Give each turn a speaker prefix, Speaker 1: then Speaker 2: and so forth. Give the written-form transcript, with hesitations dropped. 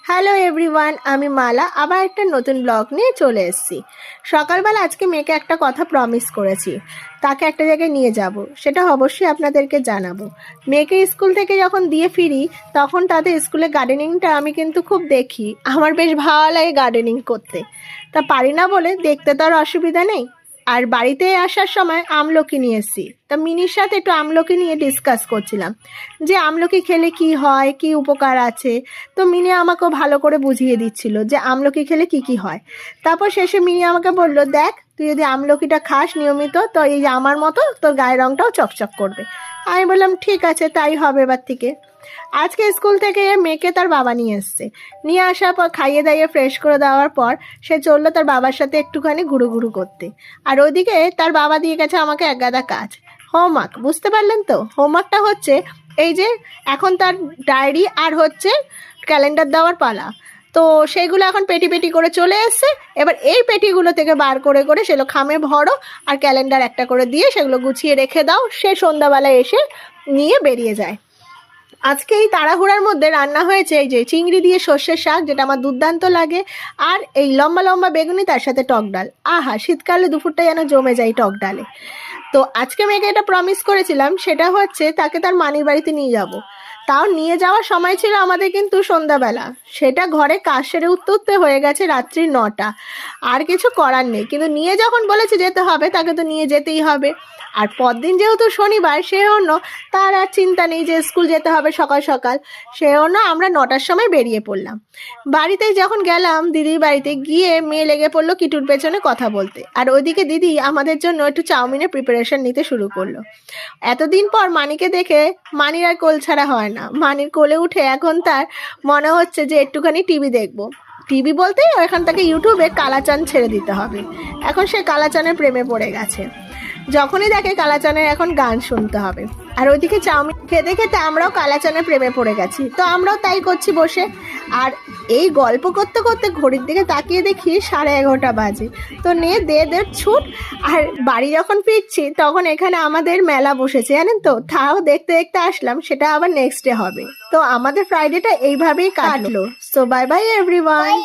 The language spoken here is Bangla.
Speaker 1: হ্যালো এভরিওয়ান, আমি মালা আবার একটা নতুন ব্লগ নিয়ে চলে এসেছি। সকালবেলা আজকে মেয়েকে একটা কথা প্রমিস করেছি, তাকে একটা জায়গায় নিয়ে যাব, সেটা অবশ্যই আপনাদেরকে জানাবো। মেয়েকে স্কুল থেকে যখন দিয়ে ফিরি তখন তাদের স্কুলে গার্ডেনিংটা আমি কিন্তু খুব দেখি, আমার বেশ ভালো লাগে গার্ডেনিং করতে। তা পারি না বলে দেখতে তো আর অসুবিধা নেই। আর বাড়িতে আসার সময় আমলকি নিয়ে এসেছি, তা মিনির সাথে একটু আমলকি নিয়ে ডিসকাস করছিলাম যে আমলকি খেলে কি হয়, কি উপকার আছে। তো মিনি আমাকেও ভালো করে বুঝিয়ে দিচ্ছিল যে আমলকি খেলে কি কি হয়। তারপর শেষে মিনি আমাকে বলল, দেখ তুই যদি আমলকিটা খাস নিয়মিত, তো এই যে আমার মতো তোর গায়ের রঙটাও চকচক করবে। আমি বললাম ঠিক আছে, তাই হবে এবার থেকে। আজকে স্কুল থেকে মেয়েকে তার বাবা নিয়ে এসছে। নিয়ে আসার পর খাইয়ে দাইয়ে ফ্রেশ করে দেওয়ার পর সে চললো তার বাবার সাথে একটুখানি ঘুরু ঘুরু করতে। আর ওইদিকে তার বাবা দিয়ে গেছে আমাকে এক গাদা কাজ, হোমওয়ার্ক। বুঝতে পারলেন তো, হোমওয়ার্কটা হচ্ছে এই যে এখন তার ডায়েরি আর হচ্ছে ক্যালেন্ডার দেওয়ার পালা। তো সেইগুলো এখন পেটি পেটি করে চলে এসছে। এবার এই পেটিগুলো থেকে বার করে করে সেগুলো খামে ভরো, আর ক্যালেন্ডার একটা করে দিয়ে সেগুলো গুছিয়ে রেখে দাও। সে সন্ধ্যাবেলায় এসে নিয়ে বেরিয়ে যায়। আজকে এই তাড়াহুড়ার মধ্যে রান্না হয়েছে এই যে চিংড়ি দিয়ে সর্ষের শাক, যেটা আমার দুর্দান্ত লাগে, আর এই লম্বা লম্বা বেগুনি, তার সাথে টক ডাল। আহা, শীতকালে দুপুরটা যেন জমে যায় টক ডালে। তো আজকে মেয়েকে এটা প্রমিস করেছিলাম, সেটা হচ্ছে তাকে তার মানির বাড়িতে নিয়ে যাব। তাও নিয়ে যাওয়ার সময় ছিল আমাদের কিন্তু সন্ধ্যাবেলা, সেটা ঘরে কাজ সেরে উঠতে উঠতে হয়ে গেছে রাত্রি 9টা। আর কিছু করার নেই, কিন্তু নিয়ে যখন বলেছে যেতে হবে তাকে তো নিয়ে যেতেই হবে। আর পরদিন যেহেতু শনিবার, সে জন্য তার আর চিন্তা নেই যে স্কুল যেতে হবে সকাল সকাল। সে জন্য আমরা 9টার সময় বেরিয়ে পড়লাম। বাড়িতে যখন গেলাম দিদির বাড়িতে গিয়ে মেয়ে লেগে পড়লো কিটুর পেছনে কথা বলতে, আর ওইদিকে দিদি আমাদের জন্য একটু চাউমিনের প্রিপারেশন নিতে শুরু করলো। এতদিন পর মানিকে দেখে মানির আর কোল ছাড়া হয় না। মানির কোলে উঠে এখন তার মনে হচ্ছে যে একটুখানি টিভি দেখবো। টিভি বলতে এখান থেকে ইউটিউবে কালাচান ছেড়ে দিতে হবে। এখন সে কালাচানের প্রেমে পড়ে গেছে। যখনই দেখে কালাচানের এখন গান শুনতে হবে। আর ওইদিকে চাউমিন খেতে খেতে আমরাও কালাচানের প্রেমে পড়ে গেছি, তো আমরাও তাই করছি বসে। আর এই গল্প করতে করতে ঘড়ির দিকে তাকিয়ে দেখি 11:30 বাজে। তো নে দে দে ছুট। আর বাড়ি যখন ফিরছি তখন এখানে আমাদের মেলা বসেছে, জানেন তো, তাও দেখতে দেখতে আসলাম। সেটা আবার নেক্সট ডে হবে। তো আমাদের ফ্রাইডেটা এইভাবেই কাটলো। So bye bye everyone.